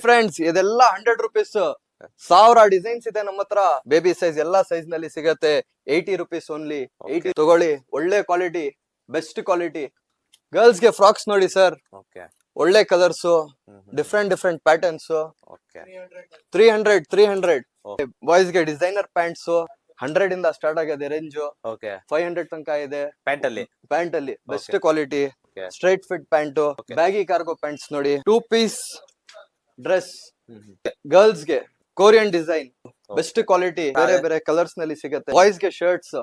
Friends ಇದೆಲ್ಲ 100 rupees 1000 designs ಇದೆ ನಮ್ಮ ಹತ್ರ. ಬೇಬಿ ಸೈಜ್ ಎಲ್ಲಾ ಸೈಜ್ ನಲ್ಲಿ ಸಿಗತ್ತೆ. 80 ರುಪೀಸ್ ಓನ್ಲಿ. 80 ತಗೊಳ್ಳಿ, ಒಳ್ಳೆ ಕ್ವಾಲಿಟಿ, ಬೆಸ್ಟ್ ಕ್ವಾಲಿಟಿ. ಗರ್ಲ್ಸ್ ಗೆ ಫ್ರಾಕ್ಸ್ ನೋಡಿ ಸರ್, ಒಳ್ಳೆ ಕಲರ್ಸ್, ಡಿಫ್ರೆಂಟ್ ಪ್ಯಾಟರ್ನ್ಸ್. 300 ಬಾಯ್ಸ್ ಗೆ ಡಿಸೈನರ್ ಪ್ಯಾಂಟ್ಸ್ 100 ಇಂದ ಸ್ಟಾರ್ಟ್ ಆಗಿದೆ ರೇಂಜ್. 500 ತನಕ ಇದೆ. ಪ್ಯಾಂಟ್ ಅಲ್ಲಿ best quality, straight fit pant, baggy cargo pants ನೋಡಿ. 2 ಪೀಸ್ ಡ್ರೆಸ್ ಗರ್ಲ್ಸ್ ಗೆ ಕೊರಿಯನ್ ಡಿಸೈನ್, ಬೆಸ್ಟ್ ಕ್ವಾಲಿಟಿ, ಬೇರೆ ಬೇರೆ ಕಲರ್ಸ್ ನಲ್ಲಿ ಸಿಗುತ್ತೆ. ಬಾಯ್ಸ್ ಗೆ ಶರ್ಟ್ಸ್,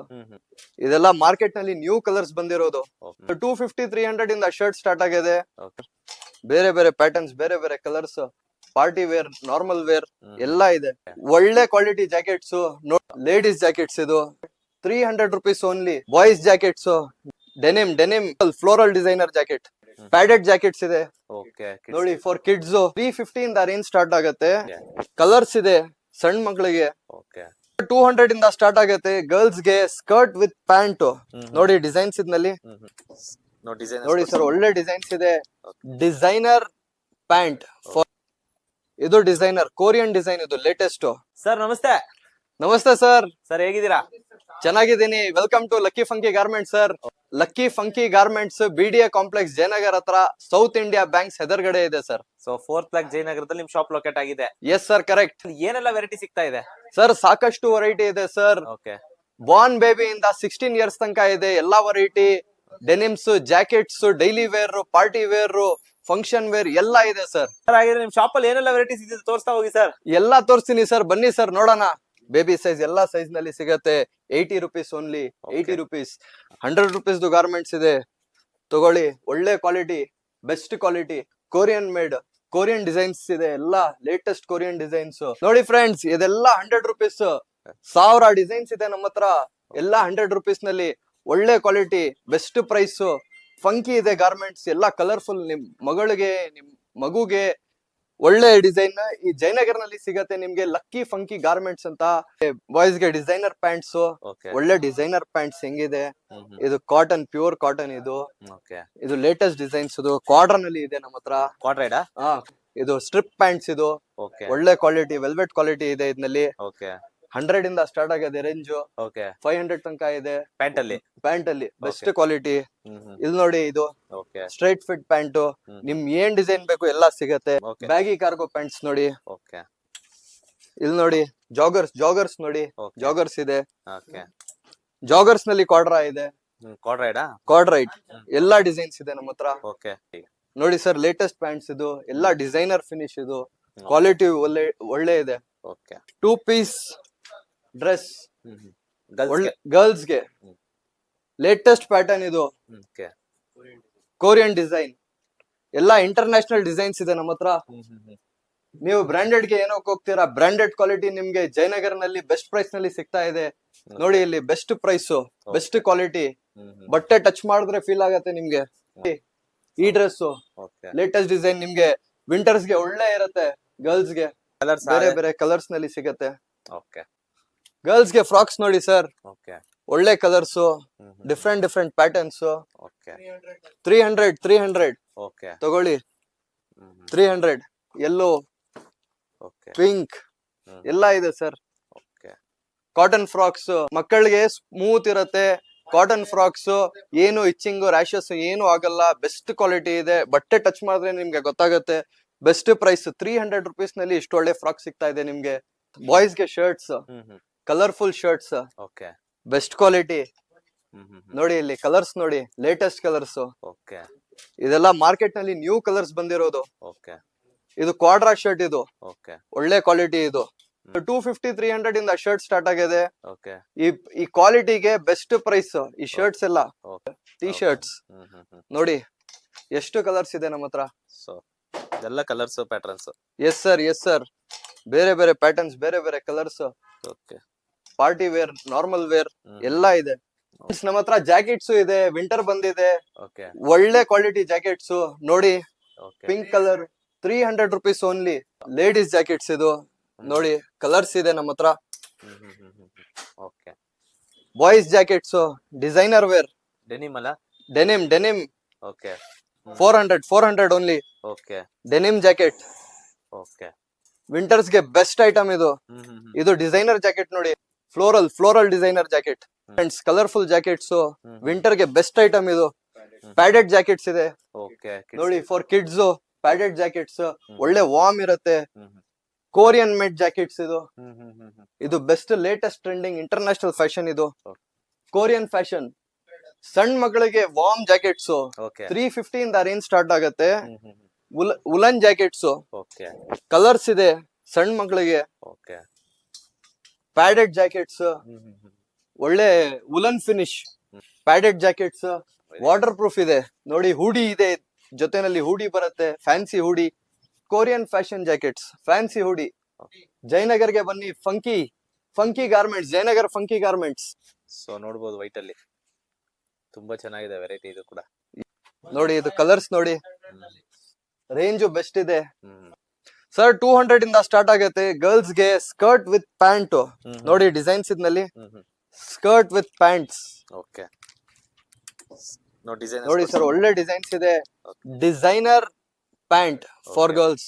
ಇದೆಲ್ಲ ಮಾರ್ಕೆಟ್ ನಲ್ಲಿ ನ್ಯೂ ಕಲರ್ಸ್ ಬಂದಿರೋದು. 250-300 ಇಂದ ಶರ್ಟ್ ಸ್ಟಾರ್ಟ್ ಆಗಿದೆ. ಬೇರೆ ಬೇರೆ ಪ್ಯಾಟರ್ನ್ಸ್, ಬೇರೆ ಬೇರೆ colours, party wear, normal wear ಎಲ್ಲ ಇದೆ. ಒಳ್ಳೆ ಕ್ವಾಲಿಟಿ ಜಾಕೆಟ್ಸ್, ಲೇಡೀಸ್ ಜಾಕೆಟ್ಸ್ ಇದು 300 rupees only. Boys jackets, denim floral designer jacket, padded jackets ಇದೆ ನೋಡಿ. ಫಾರ್ ಕಿಡ್ಸ್ 350 ಇಂದ ರೇಂಜ್ ಸ್ಟಾರ್ಟ್ ಆಗುತ್ತೆ. ಕಲರ್ಸ್ ಇದೆ ಸಣ್ಣ ಮಕ್ಕಳಿಗೆ. 200 ಇಂದ ಸ್ಟಾರ್ಟ್ ಆಗುತ್ತೆ. ಗರ್ಲ್ಸ್ ಗೆ ಸ್ಕರ್ಟ್ ವಿತ್ ಪ್ಯಾಂಟ್ ನೋಡಿ. ಡಿಸೈನ್ಸ್ ಇದ್ನಲ್ಲಿ ನೋಡಿ ಸರ್, ಒಳ್ಳೆ ಡಿಸೈನ್ಸ್ ಇದೆ. ಡಿಸೈನರ್ ಪ್ಯಾಂಟ್, ಇದು ಡಿಸೈನರ್ ಕೊರಿಯನ್ ಡಿಸೈನ್, ಇದು ಲೇಟೆಸ್ಟ್. ಸರ್ ನಮಸ್ತೆ. ನಮಸ್ತೆ ಸರ್. ಸರ್ ಹೇಗಿದ್ದೀರಾ? ಚೆನ್ನಾಗಿದ್ದೀನಿ. Welcome to lucky funky garments sir. Lucky funky garments BDA complex Jayanagar ಹತ್ರ, ಸೌತ್ ಇಂಡಿಯಾ ಬ್ಯಾಂಕ್ಸ್ ಎದುರುಗಡೆ ಇದೆ ಸರ್. ಸೊ 4th ಬ್ಲಾಕ್ ಜಯನಗರದಲ್ಲಿ ನಿಮ್ ಶಾಪ್ ಲೊಕೇಟ್ ಆಗಿದೆ. Yes sir, correct. ಏನೆಲ್ಲ ವೆರೈಟಿ ಸಿಗ್ತಾ ಇದೆ ಸರ್? ಸಾಕಷ್ಟು ವೆರೈಟಿ ಇದೆ ಸರ್. ಬಾರ್ನ್ ಬೇಬಿ ಇಂದ 16 ಇಯರ್ಸ್ ತನಕ ಇದೆ. ಎಲ್ಲಾ variety denims, jackets, daily wear, party wear, function wear ಎಲ್ಲ ಇದೆ ಸರ್. ಹಾಗಿದ್ರೆ ನಿಮ್ ಶಾಪ್ ಅಲ್ಲಿ ಏನೆಲ್ಲ ವೆರೈಟೀಸ್ ಇದೆ ತೋರಿಸ್ತಾ ಹೋಗಿ ಸರ್. ಎಲ್ಲಾ ತೋರಿಸ್ತೀನಿ ಸರ್, ಬನ್ನಿ ಸರ್ ನೋಡೋಣ. ಬೇಬಿ ಸೈಜ್ ಎಲ್ಲಾ ಸೈಜ್ ನಲ್ಲಿ ಸಿಗತ್ತೆ. 80 rupees only. 80 rupees. 100 rupees garments ಇದೆ, ತಗೊಳ್ಳಿ. ಒಳ್ಳೆ quality, best quality, Korean made, Korean designs ಇದೆ. ಎಲ್ಲಾ ಲೇಟೆಸ್ಟ್ ಕೊರಿಯನ್ ಡಿಸೈನ್ಸ್ ನೋಡಿ ಫ್ರೆಂಡ್ಸ್. ಇದೆಲ್ಲ 100 ರುಪೀಸ್ 1000 ಡಿಸೈನ್ಸ್ ಇದೆ ನಮ್ಮ ಹತ್ರ. ಎಲ್ಲಾ 100 ರುಪೀಸ್ ನಲ್ಲಿ ಒಳ್ಳೆ ಕ್ವಾಲಿಟಿ, ಬೆಸ್ಟ್ ಪ್ರೈಸ್. ಫಂಕಿ ಇದೆ ಗಾರ್ಮೆಂಟ್ಸ್, ಎಲ್ಲಾ ಕಲರ್ಫುಲ್. ನಿಮ್ ಮಗಳಿಗೆ, ನಿಮ್ ಮಗುಗೆ ಒಳ್ಳೆ ಡಿಸೈನ್ ಈ ಜಯನಗರ್ ನಲ್ಲಿ ಸಿಗತ್ತೆ ನಿಮ್ಗೆ. ಲಕ್ಕಿ ಫಂಕಿ ಗಾರ್ಮೆಂಟ್ಸ್ ಅಂತ. ಬಾಯ್ಸ್ ಗೆ ಡಿಸೈನರ್ ಪ್ಯಾಂಟ್ಸ್, ಒಳ್ಳೆ ಡಿಸೈನರ್ ಪ್ಯಾಂಟ್ಸ್ ಹೆಂಗಿದೆ. ಇದು ಕಾಟನ್, ಪ್ಯೂರ್ ಕಾಟನ್ ಇದು. ಇದು ಲೇಟೆಸ್ಟ್ ಡಿಸೈನ್ಸ್. ಇದು ಕ್ವಾಡ್ರನ್ ಅಲ್ಲಿ ಇದೆ ನಮ್ಮ ಹತ್ರ. ಇದು ಸ್ಟ್ರಿಪ್ ಪ್ಯಾಂಟ್ಸ್ ಇದು. ಒಳ್ಳೆ ಕ್ವಾಲಿಟಿ, ವೆಲ್ವೆಟ್ ಕ್ವಾಲಿಟಿ ಇದೆ ಇದ್ನಲ್ಲಿ. 100 ಇಂದ ಸ್ಟಾರ್ಟ್ ಆಗಿದೆ ರೇಂಜ್. 500 ತನಕ ಇದೆ. ಪ್ಯಾಂಟ್ ಅಲ್ಲಿ ಬೆಸ್ಟ್ ಕ್ವಾಲಿಟಿ. ಇಲ್ಲಿ ನೋಡಿ, ಇದು ಸ್ಟ್ರೈಟ್ ಫಿಟ್ ಪ್ಯಾಂಟ್. ನಿಮ್ ಏನ್ ಡಿಸೈನ್ ಬೇಕು ಎಲ್ಲಾ ಸಿಗತ್ತೆ. ಬ್ಯಾಗಿ ಕಾರ್ಗೋ ಪ್ಯಾಂಟ್ಸ್ ನೋಡಿ. ಇಲ್ಲಿ ನೋಡಿ, ಜಾಗರ್ಸ್ ನೋಡಿ. ಜಾಗರ್ಸ್ ಇದೆ. ಜಾಗರ್ಸ್ ನಲ್ಲಿ ಕ್ವಾಡ್ರಾ ಇದೆ. ಕ್ವಾಡ್ರೈಟ್ ಎಲ್ಲಾ ಡಿಸೈನ್ಸ್ ಇದೆ ನಮ್ಮ ಹತ್ರ. ನೋಡಿ ಸರ್, ಲೇಟೆಸ್ಟ್ ಪ್ಯಾಂಟ್ಸ್ ಇದು. ಎಲ್ಲಾ ಡಿಸೈನರ್ ಫಿನಿಶ್ ಇದು. ಕ್ವಾಲಿಟಿ ಒಳ್ಳೆ ಇದೆ. 2 ಪೀಸ್ ಡ್ರೆಸ್ ಗರ್ಲ್ಸ್ ಗೆ ಲೇಟೆಸ್ಟ್ ಪ್ಯಾಟರ್ನ್ ಇದು. ಕೊರಿಯನ್ ಡಿಸೈನ್, ಎಲ್ಲಾ ಇಂಟರ್ನ್ಯಾಷನಲ್ ಡಿಸೈನ್ಸ್ ಇದೆ ನಮ್ಮ ಹತ್ರ. ನೀವು ಬ್ರಾಂಡೆಡ್ ಗೆ ಏನೋಕ್ ಹೋಗ್ತೀರಾ? ಬ್ರಾಂಡೆಡ್ ಕ್ವಾಲಿಟಿ ನಿಮ್ಗೆ ಜಯನಗರ್ ನಲ್ಲಿ ಬೆಸ್ಟ್ ಪ್ರೈಸ್ ನಲ್ಲಿ ಸಿಗ್ತಾ ಇದೆ ನೋಡಿ. ಇಲ್ಲಿ ಬೆಸ್ಟ್ ಪ್ರೈಸ್, ಬೆಸ್ಟ್ ಕ್ವಾಲಿಟಿ. ಬಟ್ಟೆ ಟಚ್ ಮಾಡಿದ್ರೆ ಫೀಲ್ ಆಗತ್ತೆ ನಿಮ್ಗೆ. ಈ ಡ್ರೆಸ್ ಲೇಟೆಸ್ಟ್ ಡಿಸೈನ್ ನಿಮ್ಗೆ ವಿಂಟರ್ಸ್ ಗೆ ಒಳ್ಳೆ ಇರತ್ತೆ. ಗರ್ಲ್ಸ್ ಗೆ ಬೇರೆ ಬೇರೆ ಕಲರ್ಸ್ ನಲ್ಲಿ ಸಿಗತ್ತೆ. ಗರ್ಲ್ಸ್ ಗೆ ಫ್ರಾಕ್ಸ್ ನೋಡಿ ಸರ್, ಒಳ್ಳೆ ಕಲರ್ಸ್, ಡಿಫ್ರೆಂಟ್ ಪ್ಯಾಟರ್ನ್ಸ್. 300 ತಗೊಳ್ಳಿ. 300 ಯೆಲ್ಲೋ, ಪಿಂಕ್ ಎಲ್ಲ ಇದೆ ಸರ್. ಕಾಟನ್ ಫ್ರಾಕ್ಸ್ ಮಕ್ಕಳಿಗೆ ಸ್ಮೂತ್ ಇರತ್ತೆ. ಕಾಟನ್ ಫ್ರಾಕ್ಸ್ ಏನು ಇಚ್ಚಿಂಗ್, ರ್ಯಾಶಸ್ ಏನು ಆಗಲ್ಲ. ಬೆಸ್ಟ್ ಕ್ವಾಲಿಟಿ ಇದೆ. ಬಟ್ಟೆ ಟಚ್ ಮಾಡಿದ್ರೆ ನಿಮ್ಗೆ ಗೊತ್ತಾಗತ್ತೆ. ಬೆಸ್ಟ್ ಪ್ರೈಸ್ 300 ರುಪೀಸ್ ನಲ್ಲಿ ಇಷ್ಟು ಒಳ್ಳೆ ಫ್ರಾಕ್ ಸಿಗ್ತಾ ಇದೆ ನಿಮ್ಗೆ. ಬಾಯ್ಸ್ ಗೆ shirts, colourful shirts, best quality ನೋಡಿ. ಇಲ್ಲಿ ಕಲರ್ಸ್ ನೋಡಿ, ಲೇಟೆಸ್ಟ್ ಕಲರ್ಸ್. ಇದೆಲ್ಲ ಮಾರ್ಕೆಟ್ ನಲ್ಲಿ ನ್ಯೂ ಕಲರ್ಸ್ ಬಂದಿರೋದು. ಇದು ಕ್ವಾಡ್ರಾ ಶರ್ಟ್ ಇದು. ಒಳ್ಳೆ ಕ್ವಾಲಿಟಿ ಇದು. 250-300 ಇಂದ ಶರ್ಟ್ ಸ್ಟಾರ್ಟ್ ಆಗಿದೆ. ಈ ಕ್ವಾಲಿಟಿಗೆ ಬೆಸ್ಟ್ ಪ್ರೈಸ್ ಈ ಶರ್ಟ್ಸ್ ಎಲ್ಲ. ಟಿ ಶರ್ಟ್ಸ್ ನೋಡಿ, ಎಷ್ಟು ಕಲರ್ಸ್ ಇದೆ ನಮ್ಮ ಹತ್ರ. ಎಲ್ಲ ಕಲರ್ಸ್, ಪ್ಯಾಟರ್ನ್ಸ್. Yes sir. ಬೇರೆ ಬೇರೆ ಪ್ಯಾಟರ್ನ್ಸ್, ಬೇರೆ ಬೇರೆ colours. Party wear, normal wear ಎಲ್ಲ ಇದೆ ನಮ್ಮ ಹತ್ರ. ಜಾಕೆಟ್ಸ್ ಇದೆ. ವಿಂಟರ್ ಬಂದಿದೆ. ಒಳ್ಳೆ ಕ್ವಾಲಿಟಿ ಜಾಕೆಟ್ಸ್ ನೋಡಿ. Pink colour 300 rupees only. Ladies jackets ಇದು ನೋಡಿ. ಕಲರ್ಸ್ ಇದೆ ನಮ್ಮ ಹತ್ರ. Boys jackets, designer wear, denim 400 only. Denim jacket okay winters ಗೆ ಬೆಸ್ಟ್ ಐಟಮ್ ಇದು. ಇದು ಡಿಸೈನರ್ ಜಾಕೆಟ್ ನೋಡಿ, floral designer jacket friends, colourful jackets winter ಗೆ ಬೆಸ್ಟ್ ಐಟಮ್ ಇದು. ಪ್ಯಾಡೆಡ್ ಜಾಕೆಟ್ಸ್ ಇದೆ ಓಕೆ ನೋಡಿ, ಫಾರ್ ಕಿಡ್ಸ್ ಪ್ಯಾಡೆಡ್ ಜಾಕೆಟ್ಸ್ ಒಳ್ಳೆ ವಾರ್ಮ್ ಇರುತ್ತೆ. ಕೊರಿಯನ್ ಮೇಡ್ ಜಾಕೆಟ್ಸ್ ಇದು best latest trending international fashion ಇದು. ಕೊರಿಯನ್ ಫ್ಯಾಷನ್ ಸಣ್ಣ ಮಕ್ಕಳಿಗೆ ವಾರ್ಮ್ ಜಾಕೆಟ್ಸ್ ಓಕೆ 350 ಇಂದ ರೇಂಜ್ ಸ್ಟಾರ್ಟ್ ಆಗುತ್ತೆ. ಉಲನ್ ಜಾಕೆಟ್ಸ್ ಓಕೆ ಕಲರ್ಸ್ ಇದೆ ಸಣ್ಣ ಮಕ್ಕಳಿಗೆ. ಓಕೆ ಪ್ಯಾಡೆಡ್ ಜಾಕೆಟ್ಸ್ ಒಳ್ಳೆ woollen finish padded jackets, water proof ಇದೆ ನೋಡಿ. ಹೂಡಿ ಇದೆ ಜೊತೆನಲ್ಲಿ, ಹೂಡಿ ಬರುತ್ತೆ, ಫ್ಯಾನ್ಸಿ ಹೂಡಿ. ಕೊರಿಯನ್ ಫ್ಯಾಷನ್ ಜಾಕೆಟ್ಸ್, ಫ್ಯಾನ್ಸಿ ಹೂಡಿ. ಜಯನಗರ್ಗೆ ಬನ್ನಿ, funky garments, Jayanagar funky garments. So ನೋಡ್ಬೋದು ವೈಟ್ ಅಲ್ಲಿ ತುಂಬಾ ಚೆನ್ನಾಗಿದೆ ವೆರೈಟಿ ಇದು ಕೂಡ. ನೋಡಿ ಇದು ಕಲರ್ಸ್ ನೋಡಿ, ರೇಂಜು ಬೆಸ್ಟ್ ಇದೆ ಸರ್. 200 ಇಂದ ಸ್ಟಾರ್ಟ್ ಆಗುತ್ತೆ. ಗರ್ಲ್ಸ್ ಗೆ ಸ್ಕರ್ಟ್ ವಿತ್ ಪ್ಯಾಂಟ್ ನೋಡಿ, ಡಿಸೈನ್ಸ್ ಇದ್ನಲ್ಲಿ skirt with pants. Okay design ನೋಡಿ ಸರ್, ಒಳ್ಳೆ ಡಿಸೈನ್ಸ್ ಇದೆ. Designer pant for girls.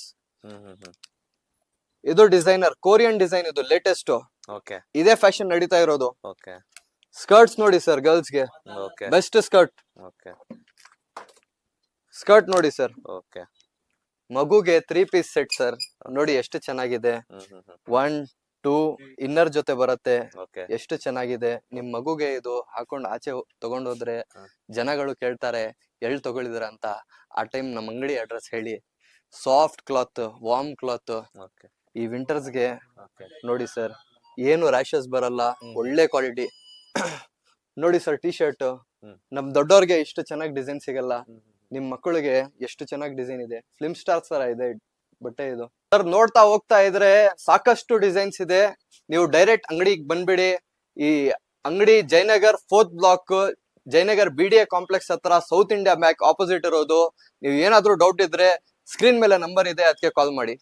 ಇದು ಡಿಸೈನರ್ ಕೊರಿಯನ್ ಡಿಸೈನ್, ಇದು ಲೇಟೆಸ್ಟ್. ಓಕೆ ಇದೇ ಫ್ಯಾಷನ್ ನಡೀತಾ ಇರೋದು. ಓಕೆ ಸ್ಕರ್ಟ್ಸ್ ನೋಡಿ ಸರ್, ಗರ್ಲ್ಸ್ ಗೆ okay best skirt. Okay skirt ನೋಡಿ ಸರ್, ಓಕೆ ಮಗುಗೆ 3 ಪೀಸ್ ಸೆಟ್ ಸರ್. ನೋಡಿ ಎಷ್ಟು ಚೆನ್ನಾಗಿದೆ. 1 2 ಇನ್ನರ್ ಜೊತೆ ಬರುತ್ತೆ. ಓಕೆ ಎಷ್ಟು ಚೆನ್ನಾಗಿದೆ. ನಿಮ್ ಮಗುಗೆ ಇದು ಹಾಕೊಂಡ್ ಆಚೆ ತಗೊಂಡೋದ್ರೆ ಜನಗಳು ಕೇಳ್ತಾರೆ ಎಲ್ ತಗೊಳಿದ್ರ ಅಂತ. ಆ ಟೈಮ್ ನಮ್ ಅಂಗಡಿ ಅಡ್ರೆಸ್ ಹೇಳಿ. Soft cloth, warm cloth. Okay ಈ ವಿಂಟರ್ಸ್ ಗೆ ಓಕೆ ನೋಡಿ ಸರ್, ಏನು ರ್ಯಾಶಸ್ ಬರಲ್ಲ, ಒಳ್ಳೆ ಕ್ವಾಲಿಟಿ. ನೋಡಿ ಸರ್, ಟಿ ಶರ್ಟ್ ನಮ್ ದೊಡ್ಡವ್ರಿಗೆ ಇಷ್ಟು ಚೆನ್ನಾಗಿ ಡಿಸೈನ್ ಸಿಗಲ್ಲ. ನಿಮ್ ಮಕ್ಕಳಿಗೆ ಎಷ್ಟು ಚೆನ್ನಾಗಿ ಡಿಸೈನ್ ಇದೆ. ಫಿಲ್ಮ್ ಸ್ಟಾರ್ಸ್ ತರ ಇದೆ ಬಟ್ಟೆ ಇದು ಸರ್. ನೋಡ್ತಾ ಹೋಗ್ತಾ ಇದ್ರೆ ಸಾಕಷ್ಟು ಡಿಸೈನ್ಸ್ ಇದೆ. ನೀವು ಡೈರೆಕ್ಟ್ ಅಂಗಡಿಗೆ ಬಂದ್ಬಿಡಿ. ಈ ಅಂಗಡಿ Jayanagar 4th block, Jayanagar BDA complex ಹತ್ರ, ಸೌತ್ ಇಂಡಿಯಾ ಬ್ಯಾಂಕ್ ಆಪೋಸಿಟ್ ಇರೋದು. ನೀವು ಏನಾದ್ರೂ ಡೌಟ್ ಇದ್ರೆ ಸ್ಕ್ರೀನ್ ಮೇಲೆ ನಂಬರ್ ಇದೆ, ಅದಕ್ಕೆ ಕಾಲ್ ಮಾಡಿ.